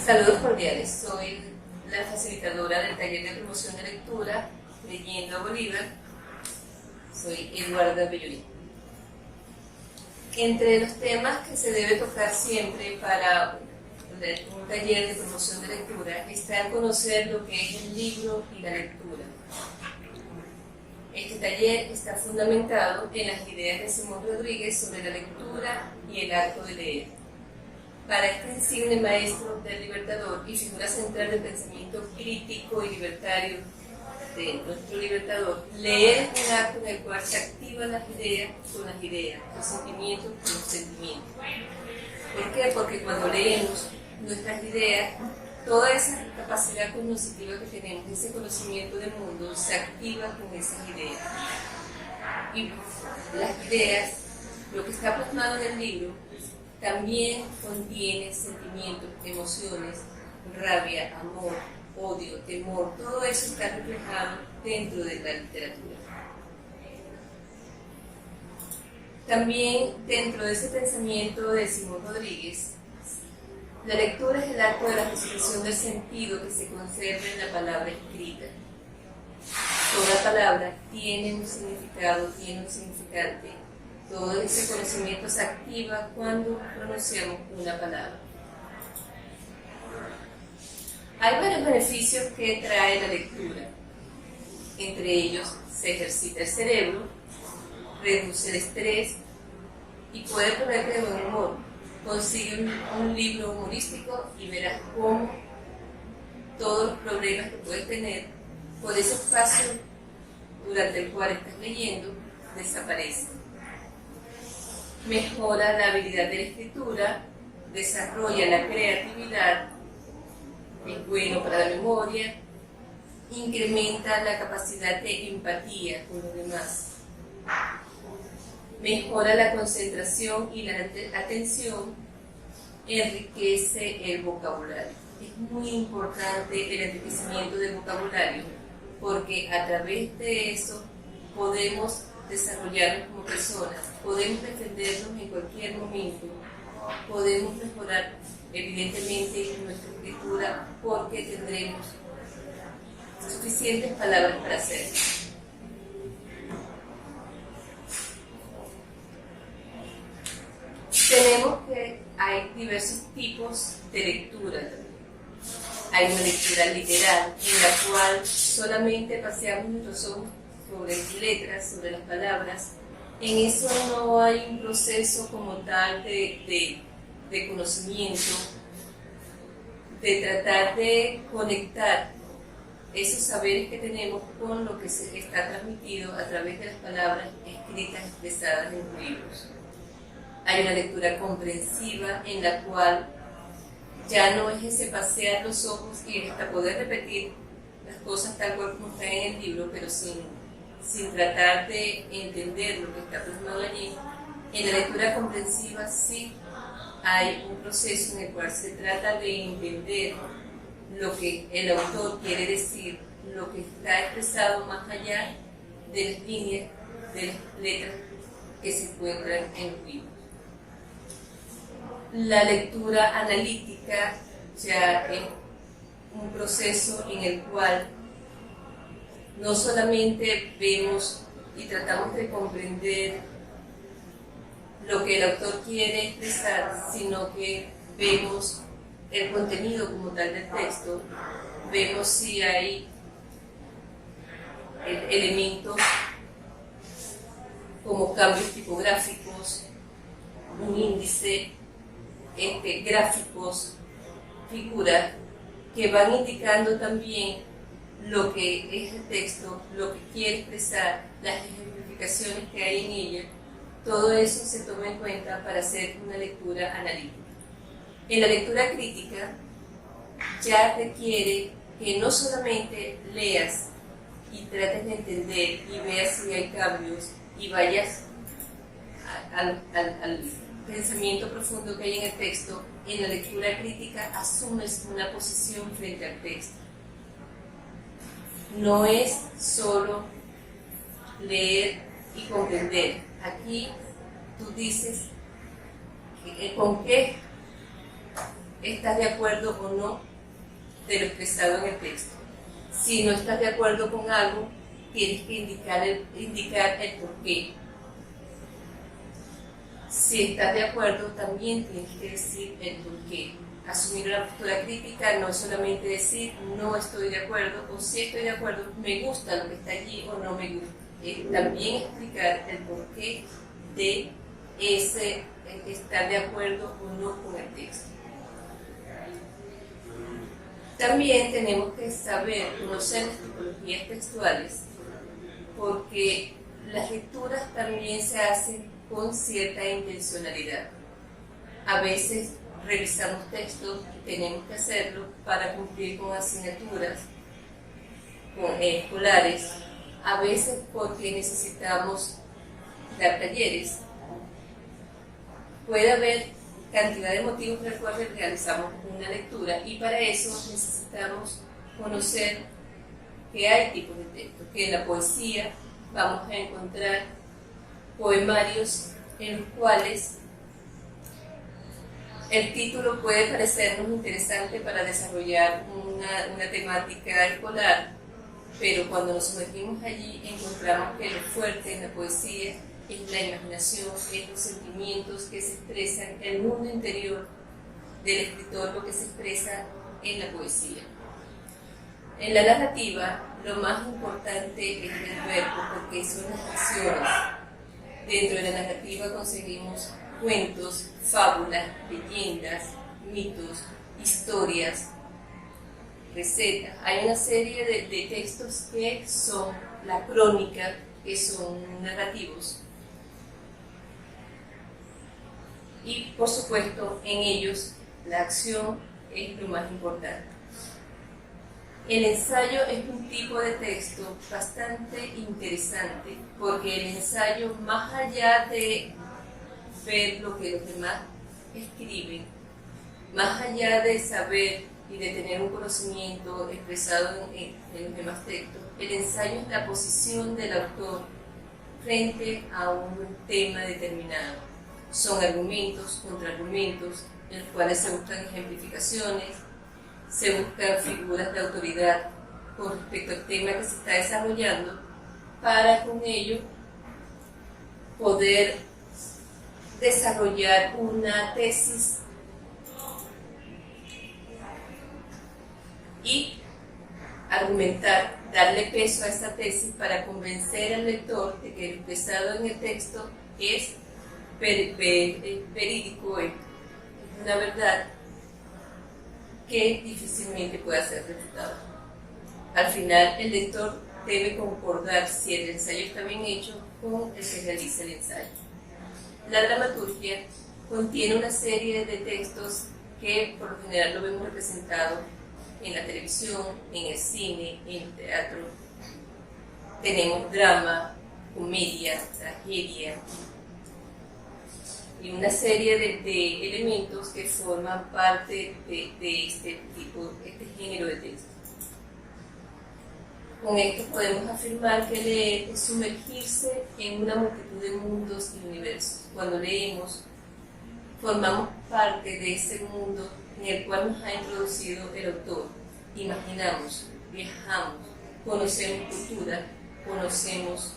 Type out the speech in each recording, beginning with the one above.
Saludos cordiales, soy la facilitadora del taller de promoción de lectura Leyendo a Bolívar. Soy Eduarda Bellorín. Entre los temas que se debe tocar siempre para un taller de promoción de lectura está conocer lo que es el libro y la lectura. Este taller está fundamentado en las ideas de Simón Rodríguez sobre la lectura y el acto de leer. Para este insigne maestro del Libertador y figura central del pensamiento crítico y libertario de nuestro Libertador, leer es un acto en el cual se activan las ideas con las ideas, los sentimientos con los sentimientos. ¿Por qué? Porque cuando leemos nuestras ideas, toda esa capacidad cognitiva que tenemos, ese conocimiento del mundo, se activa con esas ideas. Y las ideas, lo que está plasmado en el libro, también contiene sentimientos, emociones, rabia, amor, odio, temor, todo eso está reflejado dentro de la literatura. También dentro de ese pensamiento de Simón Rodríguez, la lectura es el acto de la resolución del sentido que se conserva en la palabra escrita. Toda palabra tiene un significado, tiene un significante. Todo ese conocimiento se activa cuando pronunciamos una palabra. Hay varios beneficios que trae la lectura. Entre ellos, se ejercita el cerebro, reduce el estrés y puede ponerte de buen humor. Consigue un libro humorístico y verás cómo todos los problemas que puedes tener por ese espacio durante el cual estás leyendo desaparecen. Mejora la habilidad de la escritura, desarrolla la creatividad, es bueno para la memoria, incrementa la capacidad de empatía con los demás, mejora la concentración y la atención, enriquece el vocabulario. Es muy importante el enriquecimiento del vocabulario porque a través de eso podemos desarrollarnos como personas, podemos defendernos en cualquier momento, podemos mejorar evidentemente nuestra escritura porque tendremos suficientes palabras para hacerlo. Tenemos que hay diversos tipos de lectura también. Hay una lectura literal en la cual solamente paseamos nuestros ojos sobre letras, sobre las palabras. En eso no hay un proceso como tal de conocimiento, de tratar de conectar esos saberes que tenemos con lo que se está transmitido a través de las palabras escritas, expresadas en los libros. Hay una lectura comprensiva en la cual ya no es ese pasear los ojos y hasta poder repetir las cosas tal cual como están en el libro, pero sin tratar de entender lo que está plasmado allí. En la lectura comprensiva sí hay un proceso en el cual se trata de entender lo que el autor quiere decir, lo que está expresado más allá de las líneas, de las letras que se encuentran en los libros. La lectura analítica ya es un proceso en el cual no solamente vemos y tratamos de comprender lo que el autor quiere expresar, sino que vemos el contenido como tal del texto, vemos si hay elementos como cambios tipográficos, un índice, gráficos, figuras que van indicando también lo que es el texto, lo que quiere expresar, las ejemplificaciones que hay en ella. Todo eso se toma en cuenta para hacer una lectura analítica. En la lectura crítica ya requiere que no solamente leas y trates de entender y veas si hay cambios y vayas al pensamiento profundo que hay en el texto. En la lectura crítica asumes una posición frente al texto. No es solo leer y comprender. Aquí tú dices con qué estás de acuerdo o no de lo expresado en el texto. Si no estás de acuerdo con algo, tienes que indicar el porqué. Si estás de acuerdo, también tienes que decir el porqué. Asumir una postura crítica no es solamente decir no estoy de acuerdo o si estoy de acuerdo, me gusta lo que está allí o no me gusta. También explicar el porqué de ese estar de acuerdo o no con el texto. También tenemos que saber conocer las tipologías textuales, porque las lecturas también se hacen con cierta intencionalidad. A veces revisamos textos y tenemos que hacerlo para cumplir con asignaturas escolares, a veces porque necesitamos dar talleres. Puede haber cantidad de motivos por los cuales realizamos una lectura y para eso necesitamos conocer que hay tipos de textos, que en la poesía vamos a encontrar poemarios en los cuales el título puede parecernos interesante para desarrollar una temática escolar, pero cuando nos sumergimos allí encontramos que lo fuerte en la poesía es la imaginación, es los sentimientos que se expresan, el mundo interior del escritor, lo que se expresa en la poesía. En la narrativa, lo más importante es el verbo, porque son las acciones. Dentro de la narrativa conseguimos cuentos, fábulas, leyendas, mitos, historias, recetas. Hay una serie de textos que son la crónica, que son narrativos. Y por supuesto, en ellos la acción es lo más importante. El ensayo es un tipo de texto bastante interesante, porque el ensayo, más allá de ver lo que los demás escriben, más allá de saber y de tener un conocimiento expresado en los demás textos, el ensayo es la posición del autor frente a un tema determinado. Son argumentos, contraargumentos, en los cuales se buscan ejemplificaciones, se buscan figuras de autoridad con respecto al tema que se está desarrollando, para con ello poder desarrollar una tesis y argumentar, darle peso a esa tesis para convencer al lector de que lo expresado en el texto es verídico, es una verdad que difícilmente pueda ser refutada. Al final, el lector debe concordar si el ensayo está bien hecho con el que realiza el ensayo. La dramaturgia contiene una serie de textos que por lo general lo vemos representado en la televisión, en el cine, en el teatro. Tenemos drama, comedia, tragedia y una serie de elementos que forman parte de este género de texto. Con esto podemos afirmar que leer es sumergirse en una multitud de mundos y universos. Cuando leemos, formamos parte de ese mundo en el cual nos ha introducido el autor. Imaginamos, viajamos, conocemos cultura, conocemos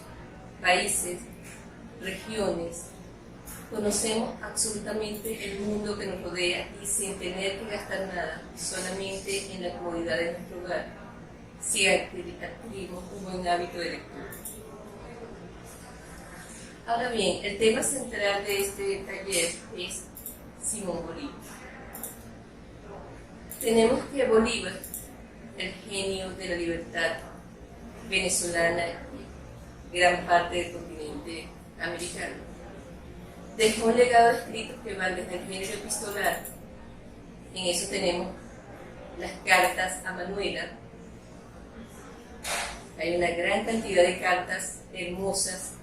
países, regiones, conocemos absolutamente el mundo que nos rodea y sin tener que gastar nada, solamente en la comodidad de nuestro hogar, si adquirimos un buen hábito de lectura. Ahora bien, el tema central de este taller es Simón Bolívar. Tenemos que Bolívar, el genio de la libertad venezolana y gran parte del continente americano, dejó un legado de escritos que van desde el género epistolar. En eso tenemos las cartas a Manuela. Hay una gran cantidad de cartas hermosas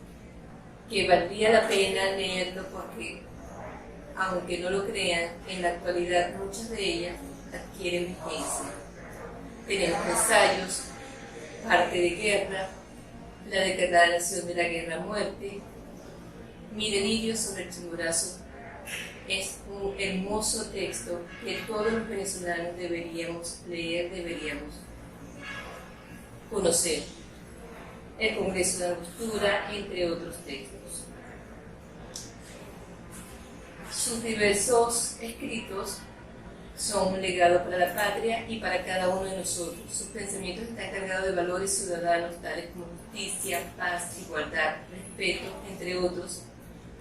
que valdría la pena leerlo porque, aunque no lo crean, en la actualidad muchas de ellas adquieren vigencia. Tenemos ensayos, Arte de guerra, la declaración de la guerra a muerte, Mi delirio sobre el Chimborazo, es un hermoso texto que todos los venezolanos deberíamos leer, deberíamos conocer. El Congreso de Angostura, entre otros textos. Sus diversos escritos son un legado para la patria y para cada uno de nosotros. Sus pensamientos están cargados de valores ciudadanos tales como justicia, paz, igualdad, respeto, entre otros,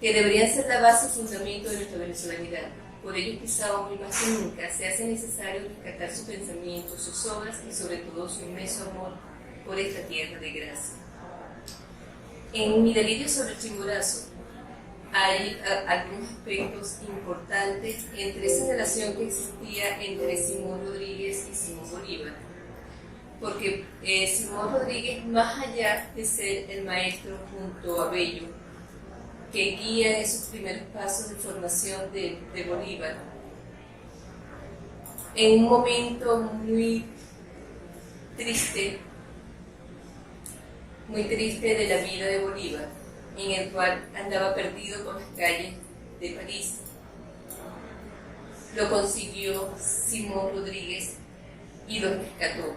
que deberían ser la base y fundamento de nuestra venezolanidad. Por ello, quizá hoy más que nunca, se hace necesario rescatar sus pensamientos, sus obras y sobre todo su inmenso amor por esta tierra de gracia. En Mi delirio sobre el Chimborazo hay algunos aspectos importantes entre esa relación que existía entre Simón Rodríguez y Simón Bolívar, porque Simón Rodríguez, más allá de ser el maestro junto a Bello, que guía esos primeros pasos de formación de Bolívar, en un momento muy triste de la vida de Bolívar, en el cual andaba perdido por las calles de París. Lo consiguió Simón Rodríguez y lo rescató.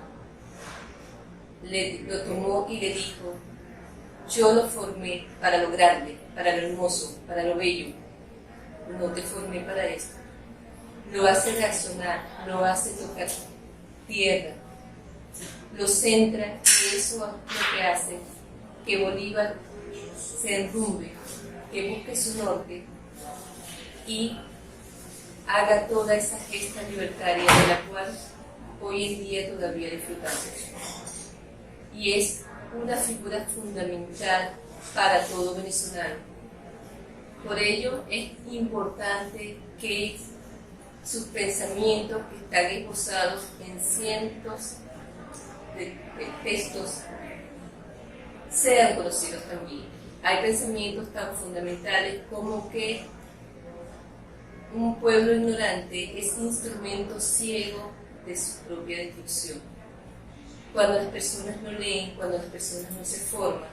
Lo tomó y le dijo: yo lo formé para lo grande, para lo hermoso, para lo bello. No te formé para esto. Lo hace reaccionar, lo hace tocar tierra, lo centra, y eso es lo que hace que Bolívar se enrumbe, que busque su norte y haga toda esa gesta libertaria de la cual hoy en día todavía disfrutamos. Y es una figura fundamental para todo venezolano. Por ello es importante que sus pensamientos, que están esbozados en cientos de textos, sean conocidos también. Hay pensamientos tan fundamentales como que un pueblo ignorante es instrumento ciego de su propia destrucción. Cuando las personas no leen, cuando las personas no se forman,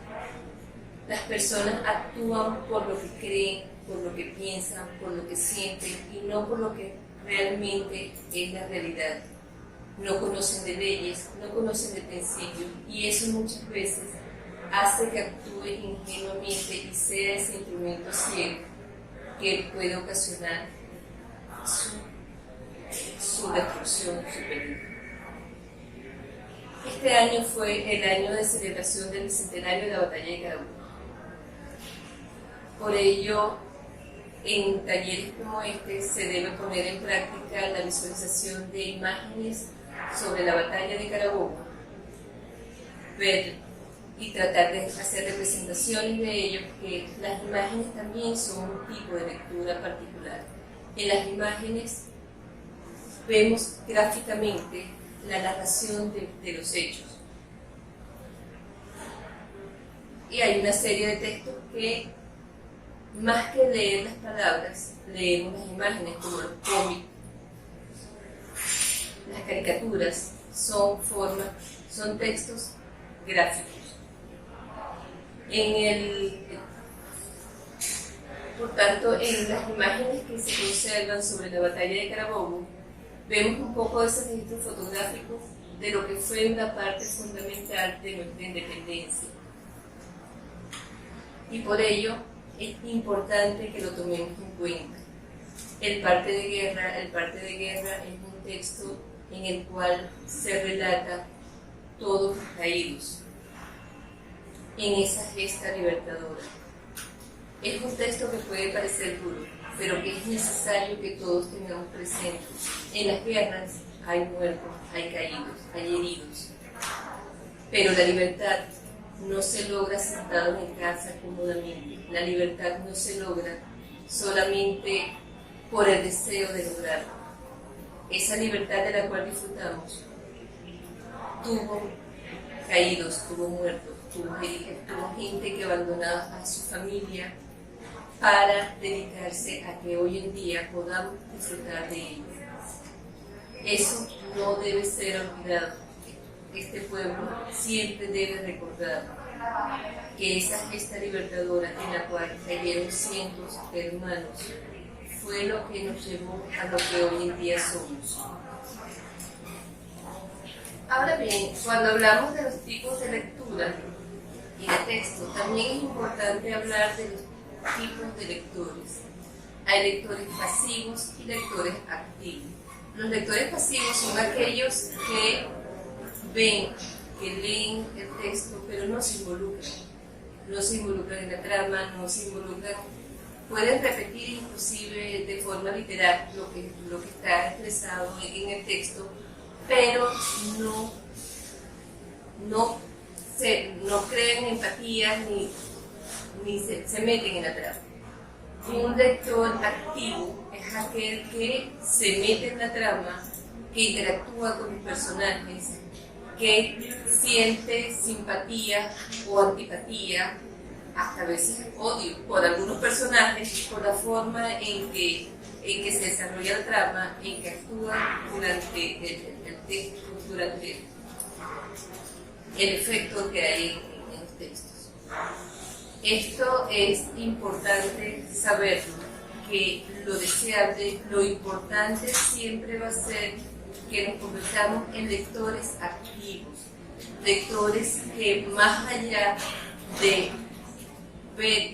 las personas actúan por lo que creen, por lo que piensan, por lo que sienten y no por lo que realmente es la realidad. No conocen de leyes, no conocen de principios, y eso muchas veces hace que actúe ingenuamente y sea ese instrumento ciego que puede ocasionar su destrucción, su peligro. Este año fue el año de celebración del bicentenario de la Batalla de Carabobo. Por ello, en talleres como este se debe poner en práctica la visualización de imágenes sobre la Batalla de Carabobo, ver y tratar de hacer representaciones de ello, porque las imágenes también son un tipo de lectura particular. En las imágenes vemos gráficamente la narración de los hechos. Y hay una serie de textos que, más que leer las palabras, leemos las imágenes, como los cómics, las caricaturas, son textos gráficos. Por tanto, en las imágenes que se conservan sobre la Batalla de Carabobo, vemos un poco de ese registro fotográfico de lo que fue una parte fundamental de nuestra independencia. Y por ello es importante que lo tomemos en cuenta. El parte de guerra es un texto en el cual se relata todos los caídos en esa gesta libertadora. Es un texto que puede parecer duro, pero que es necesario que todos tengamos presente. En las guerras hay muertos, hay caídos, hay heridos, pero la libertad no se logra sentado en casa cómodamente. La libertad no se logra solamente por el deseo de lograrlo. Esa libertad de la cual disfrutamos tuvo caídos, tuvo muertos, tuvo gente que abandonaba a su familia para dedicarse a que hoy en día podamos disfrutar de ello. Eso no debe ser olvidado. Este pueblo siempre debe recordar que esa gesta libertadora en la cual cayeron cientos de hermanos fue lo que nos llevó a lo que hoy en día somos. Ahora bien, cuando hablamos de los tipos de lectura y de texto, también es importante hablar de los tipos de lectores. Hay lectores pasivos y lectores activos. Los lectores pasivos son aquellos que ven, que leen el texto, pero no se involucran. No se involucran en la trama, no se involucran, pueden repetir inclusive de forma literal lo que está expresado en el texto, pero no creen empatía ni se meten en la trama. Un lector activo es aquel que se mete en la trama, que interactúa con los personajes, que siente simpatía o antipatía, hasta a veces odio por algunos personajes, por la forma en que se desarrolla la trama, en que actúa durante el texto, durante el efecto que hay en los textos. Esto es importante saberlo, que lo deseable, lo importante siempre va a ser que nos convirtamos en lectores activos, lectores que más allá de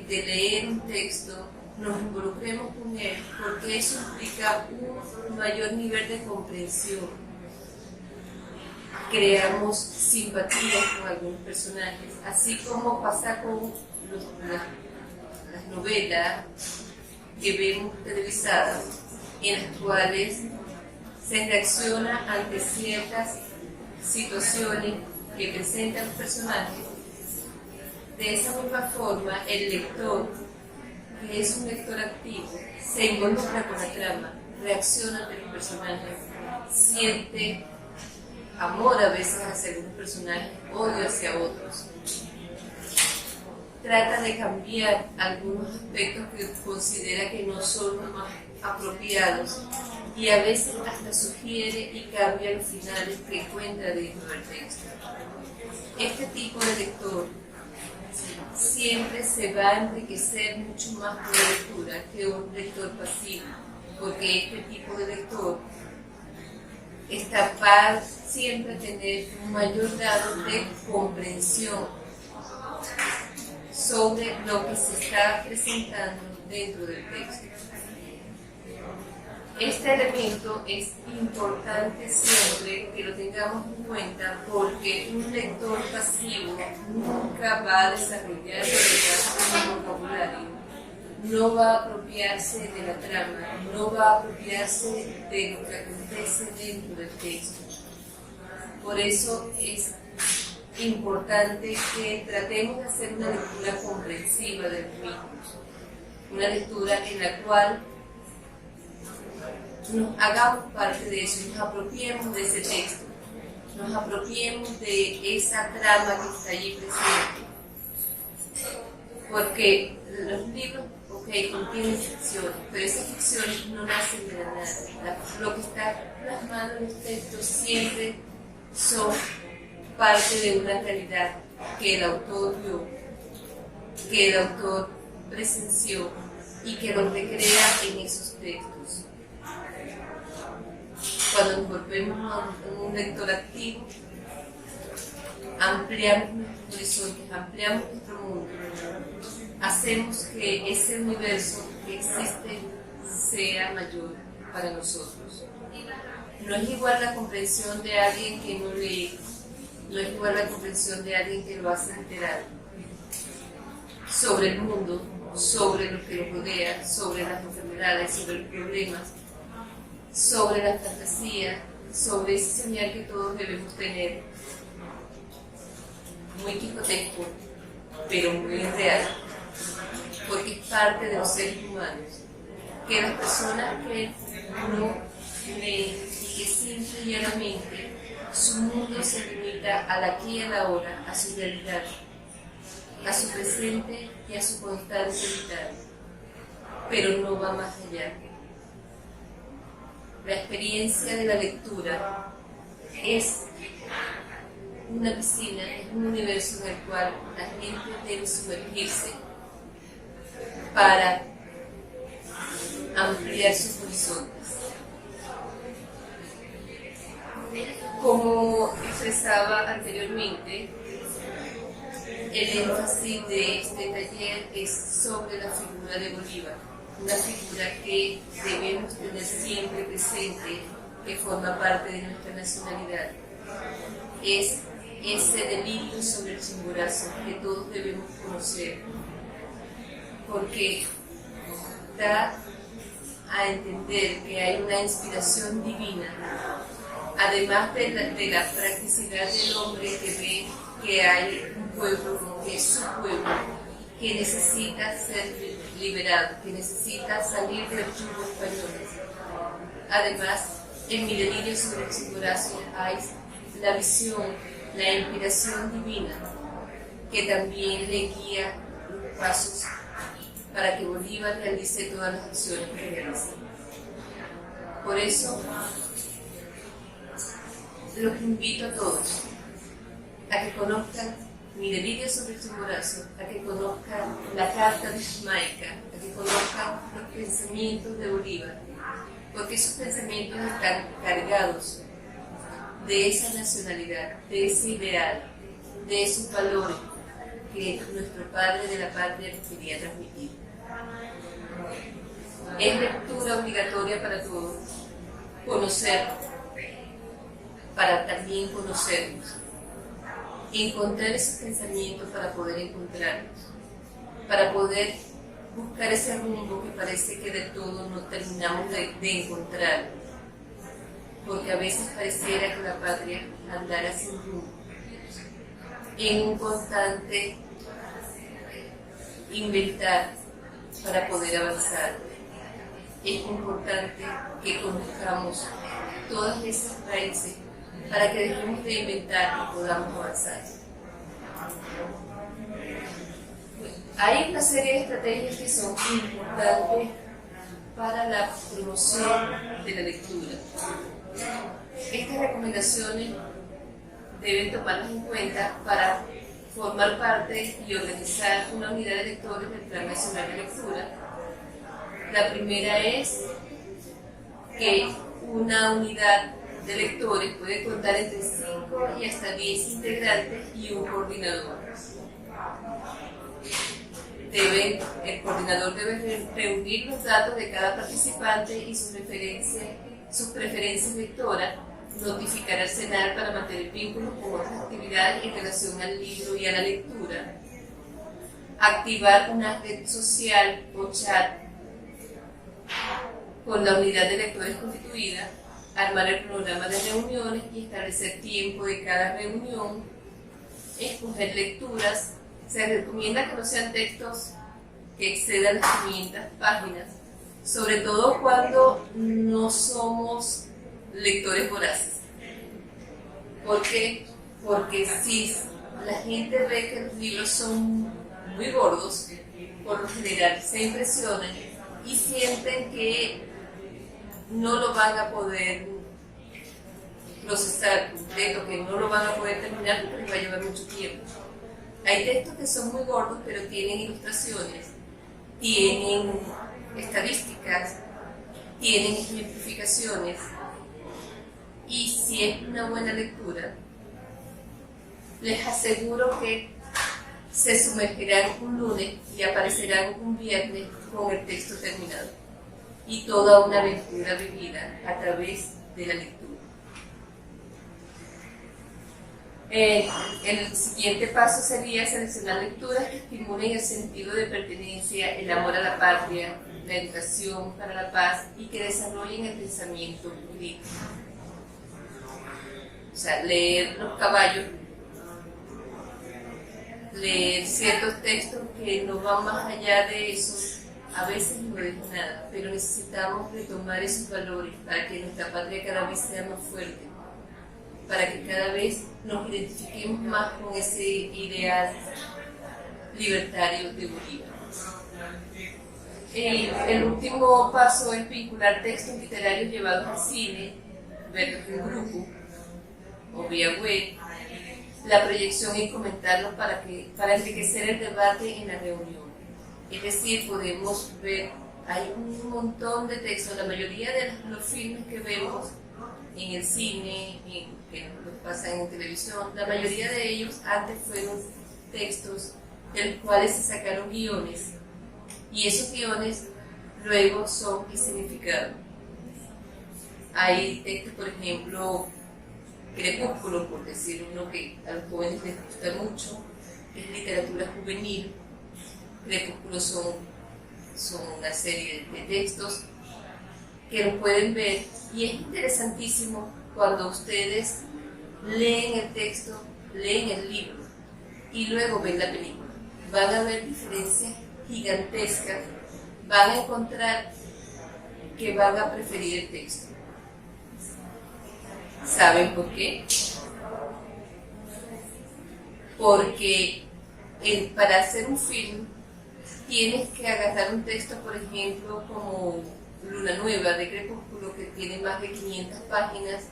leer un texto, nos involucremos con él, porque eso implica un mayor nivel de comprensión. Creamos simpatía con algunos personajes, así como pasa con las novelas que vemos televisadas, en las cuales se reacciona ante ciertas situaciones que presentan los personajes. De esa misma forma, el lector, que es un lector activo, se involucra con la trama, reacciona ante los personajes, siente amor a veces hacia algunos personajes, odio hacia otros. Trata de cambiar algunos aspectos que considera que no son los más apropiados y a veces hasta sugiere y cambia los finales que encuentra dentro del texto. Este tipo de lector siempre se va a enriquecer mucho más con la lectura que un lector pasivo, porque este tipo de lector es capaz siempre de tener un mayor grado de comprensión sobre lo que se está presentando dentro del texto. Este elemento es importante siempre que lo tengamos en cuenta, porque un lector pasivo nunca va a desarrollar un vocabulario, no va a apropiarse de la trama, no va a apropiarse de lo que acontece dentro del texto. Por eso es importante que tratemos de hacer una lectura comprensiva de los mismos, una lectura en la cual nos hagamos parte de eso, nos apropiemos de ese texto, nos apropiemos de esa trama que está allí presente. Porque los libros, contienen ficciones, pero esas ficciones no nacen de la nada. Lo que está plasmado en los textos siempre son parte de una realidad que el autor vio, que el autor presenció y que lo recrea en esos textos. Cuando nos volvemos a un lector activo, ampliamos nuestros horizontes, ampliamos nuestro mundo, hacemos que ese universo que existe sea mayor para nosotros. No es igual la comprensión de alguien que no lee, no es igual la comprensión de alguien que lo hace literal sobre el mundo, sobre lo que lo rodea, sobre las enfermedades, sobre los problemas, sobre la fantasía, sobre ese soñar que todos debemos tener, muy quijotesco, pero muy real, porque es parte de los seres humanos, que las personas que no leen y que simple y llanamente su mundo se limita al aquí y a la ahora, a su realidad, a su presente y a su constante vital, pero no va más allá. La experiencia de la lectura es una piscina, es un universo en el cual la gente debe sumergirse para ampliar sus horizontes. Como expresaba anteriormente, el énfasis de este taller es sobre la figura de Bolívar, una figura que debemos tener siempre presente, que forma parte de nuestra nacionalidad. Es ese delirio sobre el Chimborazo que todos debemos conocer, porque da a entender que hay una inspiración divina, además de la practicidad del hombre que ve que hay un pueblo, que es su pueblo, que necesita ser liberado, que necesita salir del yugo español. Además, en mi delirio sobre el Chimborazo hay la visión, la inspiración divina, que también le guía los pasos para que Bolívar realice todas las acciones que realiza. Por eso, los invito a todos a que conozcan mi delirio sobre el Chimborazo, a que conozcan la Carta de Jamaica, a que conozcan los pensamientos de Bolívar, porque esos pensamientos están cargados de esa nacionalidad, de ese ideal, de esos valores que nuestro padre de la patria nos quería transmitir. Es lectura obligatoria para todos, conocer, para también conocernos, encontrar esos pensamientos para poder encontrarnos, para poder buscar ese rumbo que parece que de todo no terminamos de encontrar, porque a veces pareciera que la patria andara sin rumbo, en un constante inventar para poder avanzar. Es importante que conozcamos todas esas raíces para que dejemos de inventar y podamos avanzar. Hay una serie de estrategias que son importantes para la promoción de la lectura. Estas recomendaciones deben tomarlas en cuenta para formar parte y organizar una unidad de lectores del Plan Nacional de Lectura. La primera es que una unidad de lectores puede contar entre 5 y hasta 10 integrantes y un coordinador. El coordinador debe reunir los datos de cada participante y sus preferencias lectoras, notificar al CENAR para mantener vínculos con otras actividades en relación al libro y a la lectura, activar una red social o chat con la unidad de lectores constituida, armar el programa de reuniones y establecer tiempo de cada reunión, escoger lecturas. Se recomienda que no sean textos que excedan las 500 páginas, sobre todo cuando no somos lectores voraces. ¿Por qué? Porque si la gente ve que los libros son muy gordos, por lo general se impresionan y sienten que no lo van a poder procesar completo, que no lo van a poder terminar porque les va a llevar mucho tiempo. Hay textos que son muy gordos, pero tienen ilustraciones, tienen estadísticas, tienen ejemplificaciones, y si es una buena lectura, les aseguro que se sumergirán un lunes y aparecerán un viernes con el texto terminado y toda una aventura vivida a través de la lectura. El siguiente paso sería seleccionar lecturas que estimulen el sentido de pertenencia, el amor a la patria, la educación para la paz y que desarrollen el pensamiento crítico. O sea, leer Los Caballos, leer ciertos textos que no van más allá de eso, a veces no es nada, pero necesitamos retomar esos valores para que nuestra patria cada vez sea más fuerte, para que cada vez nos identifiquemos más con ese ideal libertario de Bolívar. El último paso es vincular textos literarios llevados al cine, verlos en grupo o vía web, la proyección y comentarlos para enriquecer el debate en la reunión. Es decir, podemos ver Hay un montón de textos, la mayoría de los filmes que vemos en el cine, que nos pasan en televisión, la mayoría de ellos antes fueron textos de los cuales se sacaron guiones, y esos guiones luego son significados. Hay textos, por ejemplo, Crepúsculo, por decir uno que a los jóvenes les gusta mucho, es literatura juvenil. Crepúsculo son una serie de textos que lo pueden ver, y es interesantísimo cuando ustedes leen el texto, leen el libro y luego ven la película. Van a ver diferencias gigantescas, van a encontrar que van a preferir el texto. ¿Saben por qué? Porque para hacer un film tienes que agarrar un texto, por ejemplo, como Luna Nueva de Crepúsculo, que tiene más de 500 páginas,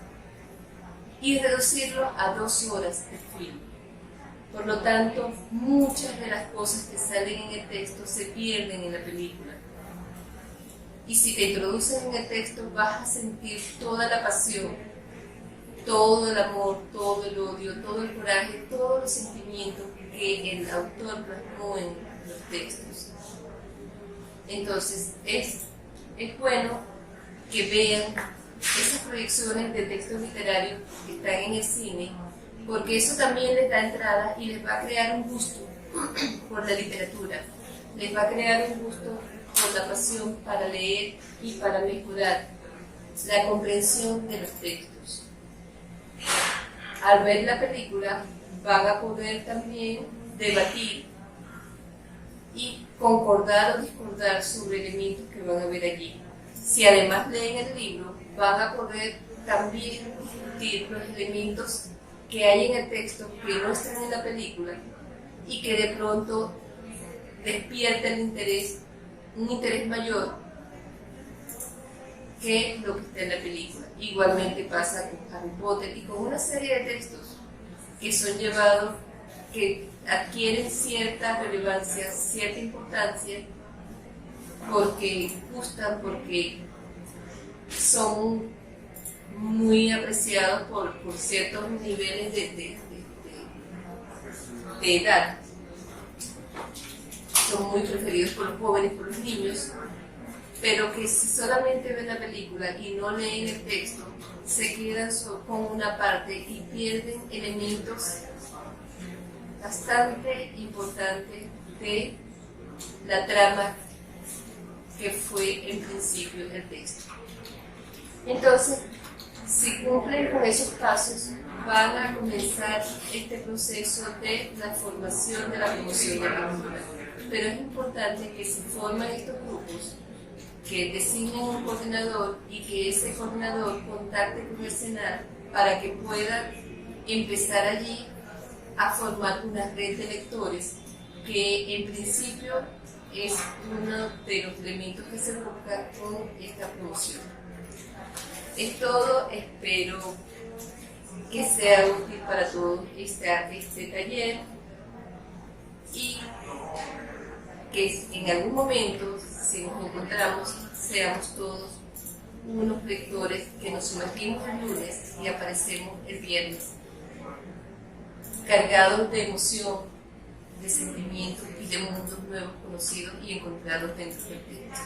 y reducirlo a 2 horas de film. Por lo tanto, muchas de las cosas que salen en el texto se pierden en la película. Y si te introduces en el texto, vas a sentir toda la pasión, todo el amor, todo el odio, todo el coraje, todos los sentimientos que el autor plasmó en los textos. Entonces, es bueno que vean esas proyecciones de textos literarios que están en el cine, porque eso también les da entrada y les va a crear un gusto por la literatura, les va a crear un gusto por la pasión para leer y para mejorar la comprensión de los textos. Al ver la película van a poder también debatir y concordar o discordar sobre elementos que van a ver allí. Si además leen el libro, van a poder también discutir los elementos que hay en el texto que no están en la película y que de pronto despiertan un interés mayor que lo que está en la película. Igualmente pasa con Harry Potter y con una serie de textos que son llevados, que adquieren cierta relevancia, cierta importancia, porque gustan, porque son muy apreciados por ciertos niveles de edad. Son muy preferidos por los jóvenes, por los niños, pero que si solamente ven la película y no leen el texto, se quedan con una parte y pierden elementos bastante importantes de la trama que fue en principio el texto. Entonces, si cumplen con esos pasos, van a comenzar este proceso de la formación de la promoción de la cultura. Pero es importante que se formen estos grupos, que designen un coordinador y que ese coordinador contacte con el SENAR para que pueda empezar allí a formar una red de lectores, que en principio es uno de los elementos que se busca con esta promoción. Es todo, espero que sea útil para todos este taller y que en algún momento, si nos encontramos, seamos todos unos lectores que nos sumergimos el lunes y aparecemos el viernes, cargados de emoción, de sentimientos y de mundos nuevos conocidos y encontrados dentro del texto.